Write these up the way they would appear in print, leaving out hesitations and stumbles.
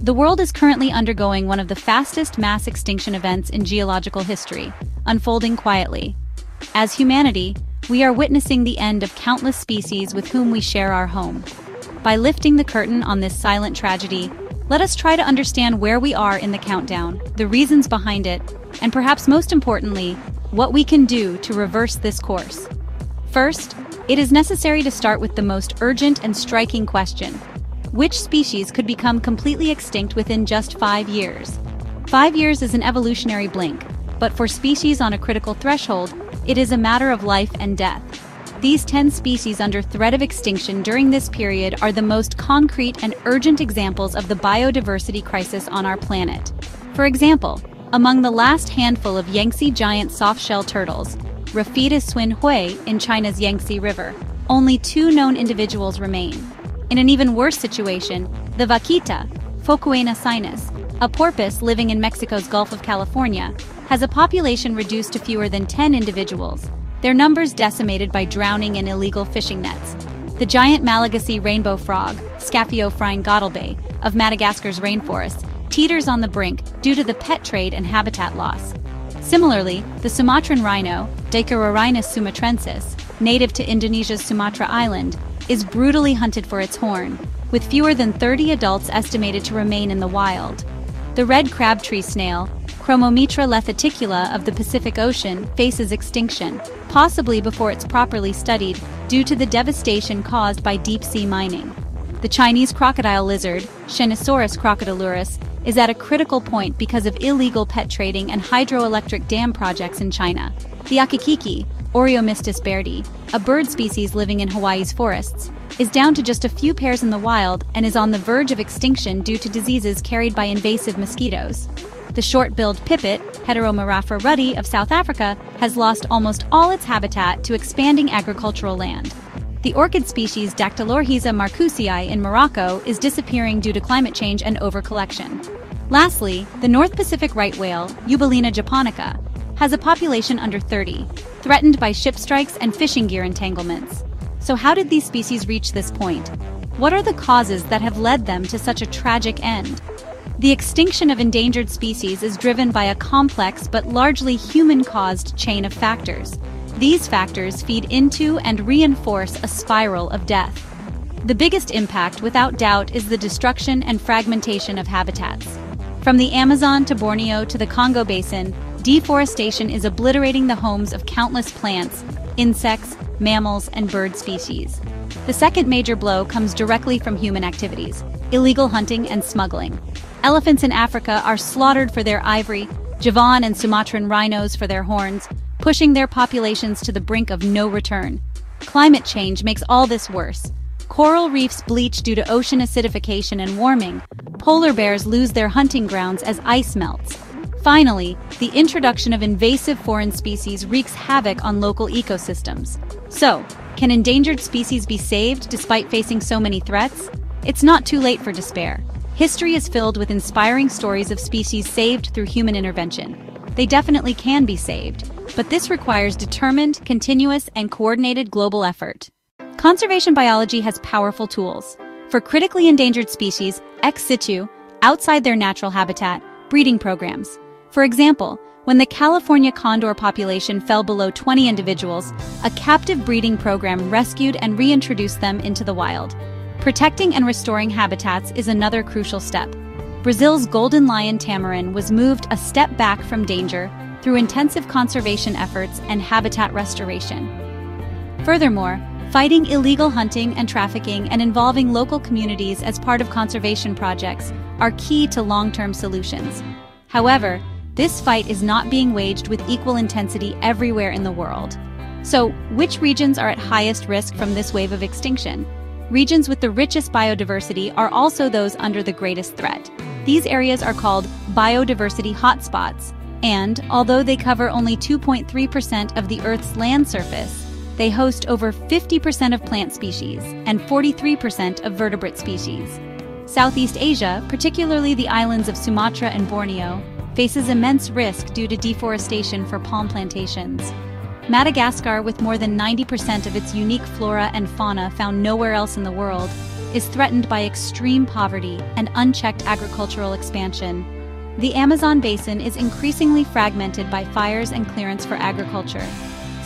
The world is currently undergoing one of the fastest mass extinction events in geological history, unfolding quietly. As humanity, we are witnessing the end of countless species with whom we share our home. By lifting the curtain on this silent tragedy, let us try to understand where we are in the countdown, the reasons behind it, and perhaps most importantly, what we can do to reverse this course. First, it is necessary to start with the most urgent and striking question. Which species could become completely extinct within just 5 years? 5 years is an evolutionary blink, but for species on a critical threshold, it is a matter of life and death. These 10 species under threat of extinction during this period are the most concrete and urgent examples of the biodiversity crisis on our planet. For example, among the last handful of Yangtze giant soft-shell turtles, Raphitis swinhui in China's Yangtze River, only 2 known individuals remain. In an even worse situation, the vaquita, Focuena sinus, a porpoise living in Mexico's Gulf of California, has a population reduced to fewer than 10 individuals, their numbers decimated by drowning and illegal fishing nets. The giant Malagasy rainbow frog, Scaphiophrine gottlebay, of Madagascar's rainforest, teeters on the brink due to the pet trade and habitat loss. Similarly, the Sumatran rhino, Dicerorhinus sumatrensis, native to Indonesia's Sumatra island, is brutally hunted for its horn, with fewer than 30 adults estimated to remain in the wild. The red crabtree snail, Chromomitra lethaticula of the Pacific Ocean, faces extinction, possibly before it's properly studied, due to the devastation caused by deep-sea mining. The Chinese crocodile lizard, Shenosaurus crocodilurus, is at a critical point because of illegal pet trading and hydroelectric dam projects in China. The akikiki, Oreomystis bairdi, a bird species living in Hawaii's forests, is down to just a few pairs in the wild and is on the verge of extinction due to diseases carried by invasive mosquitoes. The short-billed pipit, Heteromerapha ruddy of South Africa, has lost almost all its habitat to expanding agricultural land. The orchid species Dactylorhiza marcusii in Morocco is disappearing due to climate change and overcollection. Lastly, the North Pacific right whale, Eubelina japonica, has a population under 30, threatened by ship strikes and fishing gear entanglements. So how did these species reach this point? What are the causes that have led them to such a tragic end? The extinction of endangered species is driven by a complex but largely human-caused chain of factors. These factors feed into and reinforce a spiral of death. The biggest impact, without doubt, is the destruction and fragmentation of habitats. From the Amazon to Borneo to the Congo Basin, deforestation is obliterating the homes of countless plants, insects, mammals, and bird species. The second major blow comes directly from human activities: illegal hunting and smuggling. Elephants in Africa are slaughtered for their ivory, Javan and Sumatran rhinos for their horns, pushing their populations to the brink of no return. Climate change makes all this worse. Coral reefs bleach due to ocean acidification and warming. Polar bears lose their hunting grounds as ice melts. Finally, the introduction of invasive foreign species wreaks havoc on local ecosystems. So, can endangered species be saved despite facing so many threats? It's not too late for despair. History is filled with inspiring stories of species saved through human intervention. They definitely can be saved, but this requires determined, continuous, and coordinated global effort. Conservation biology has powerful tools. For critically endangered species, ex situ, outside their natural habitat, breeding programs. For example, when the California condor population fell below 20 individuals, a captive breeding program rescued and reintroduced them into the wild. Protecting and restoring habitats is another crucial step. Brazil's golden lion tamarin was moved a step back from danger through intensive conservation efforts and habitat restoration. Furthermore, fighting illegal hunting and trafficking and involving local communities as part of conservation projects are key to long-term solutions. However, this fight is not being waged with equal intensity everywhere in the world. So, which regions are at highest risk from this wave of extinction? Regions with the richest biodiversity are also those under the greatest threat. These areas are called biodiversity hotspots, and although they cover only 2.3% of the Earth's land surface, they host over 50% of plant species and 43% of vertebrate species. Southeast Asia, particularly the islands of Sumatra and Borneo, faces immense risk due to deforestation for palm plantations. Madagascar, with more than 90% of its unique flora and fauna found nowhere else in the world, is threatened by extreme poverty and unchecked agricultural expansion. The Amazon basin is increasingly fragmented by fires and clearance for agriculture.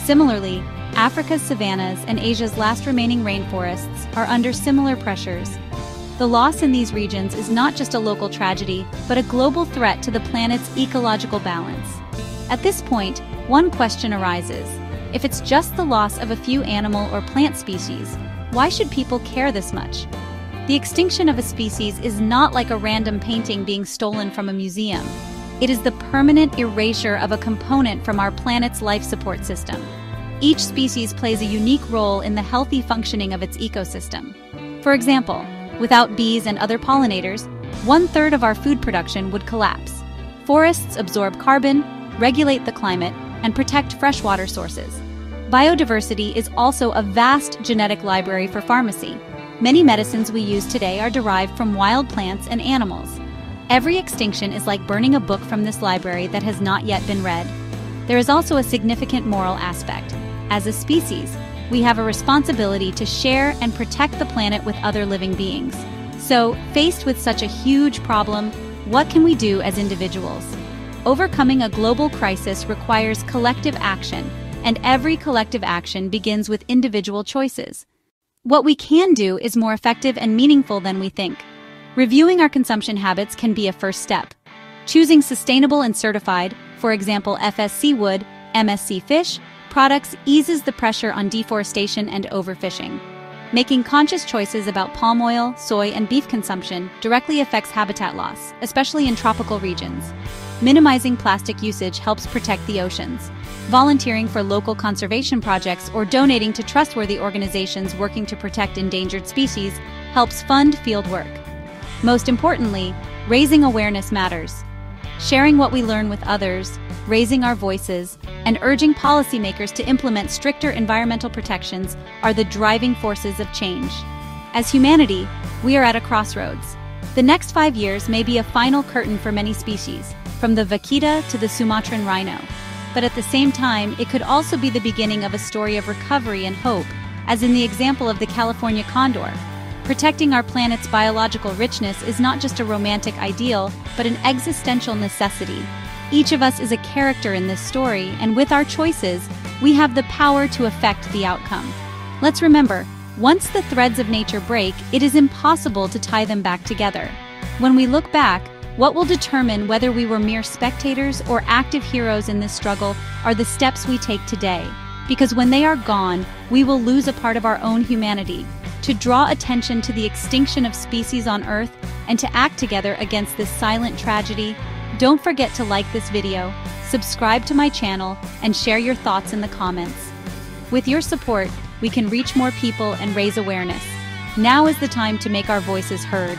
Similarly, Africa's savannas and Asia's last remaining rainforests are under similar pressures. The loss in these regions is not just a local tragedy, but a global threat to the planet's ecological balance. At this point, one question arises. If it's just the loss of a few animal or plant species, why should people care this much? The extinction of a species is not like a random painting being stolen from a museum. It is the permanent erasure of a component from our planet's life support system. Each species plays a unique role in the healthy functioning of its ecosystem. For example, without bees and other pollinators, 1/3 of our food production would collapse. Forests absorb carbon, regulate the climate, and protect freshwater sources. Biodiversity is also a vast genetic library for pharmacy. Many medicines we use today are derived from wild plants and animals. Every extinction is like burning a book from this library that has not yet been read. There is also a significant moral aspect. As a species, we have a responsibility to share and protect the planet with other living beings. So, faced with such a huge problem, what can we do as individuals? Overcoming a global crisis requires collective action, and every collective action begins with individual choices. What we can do is more effective and meaningful than we think. Reviewing our consumption habits can be a first step. Choosing sustainable and certified, for example FSC wood, MSC fish, products eases the pressure on deforestation and overfishing. Making conscious choices about palm oil, soy, and beef consumption directly affects habitat loss, especially in tropical regions. Minimizing plastic usage helps protect the oceans. Volunteering for local conservation projects or donating to trustworthy organizations working to protect endangered species helps fund field work. Most importantly, raising awareness matters. Sharing what we learn with others, raising our voices, and urging policymakers to implement stricter environmental protections are the driving forces of change. As humanity, we are at a crossroads. The next 5 years may be a final curtain for many species, from the vaquita to the Sumatran rhino. But at the same time, it could also be the beginning of a story of recovery and hope, as in the example of the California condor. Protecting our planet's biological richness is not just a romantic ideal, but an existential necessity. Each of us is a character in this story, and with our choices, we have the power to affect the outcome. Let's remember, once the threads of nature break, it is impossible to tie them back together. When we look back, what will determine whether we were mere spectators or active heroes in this struggle are the steps we take today. Because when they are gone, we will lose a part of our own humanity. To draw attention to the extinction of species on Earth and to act together against this silent tragedy, don't forget to like this video, subscribe to my channel, and share your thoughts in the comments. With your support, we can reach more people and raise awareness. Now is the time to make our voices heard.